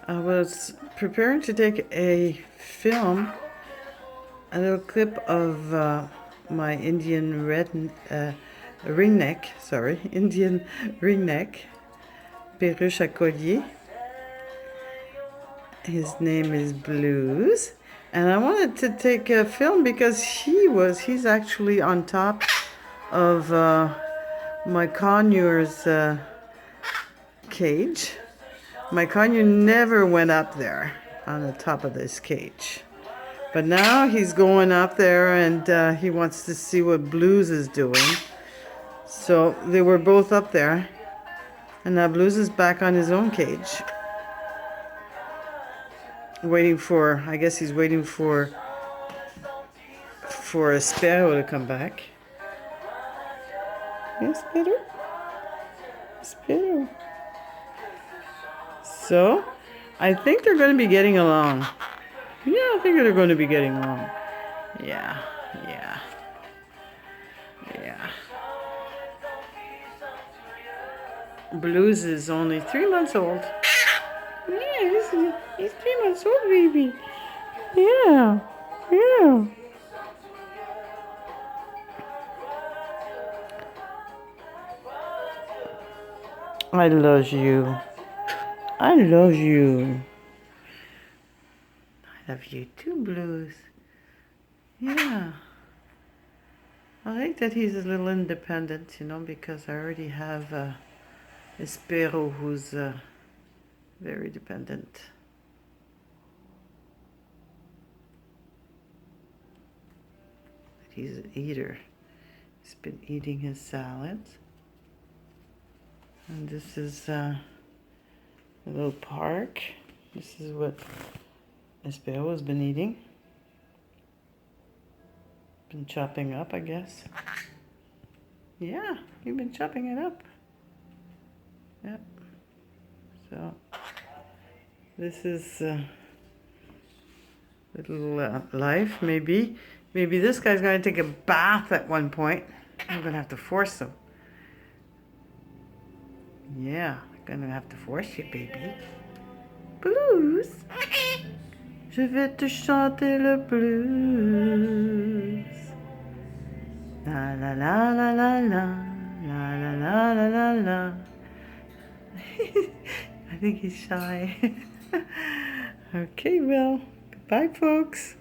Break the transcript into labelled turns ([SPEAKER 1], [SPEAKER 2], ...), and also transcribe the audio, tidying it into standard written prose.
[SPEAKER 1] I was preparing to take a film, a little clip of my Indian ringneck, Indian ringneck, perruche à collier. His name is Blues. And I wanted to take a film because he's actually on top of my conur's cage. My conure never went up there on the top of this cage. But now he's going up there and he wants to see what Blues is doing. So they were both up there. And now Blues is back on his own cage. Waiting for, I guess he's waiting for ESPERO to come back. ESPERO? ESPERO. So, I think they're going to be getting along. Yeah, I think they're going to be getting along. Yeah. Blues is only 3 months old. Yeah, he's 3 months old, baby. Yeah. I love you. I love you. I love you too, Blues. Yeah. I like that he's a little independent, because I already have ESPERO who's very dependent. He's an eater. He's been eating his salads. And this is a little park. This is what ESPERO has been eating. Been chopping up, I guess. Yeah, you've been chopping it up. Yep. So, this is little life, maybe. Maybe this guy's going to take a bath at one point. I'm going to have to force him. Yeah, I'm going to have to force you, baby. Blues. Je vais te chanter le blues. La la la la la la. La la la la la la. I think he's shy. Okay, well, goodbye, folks.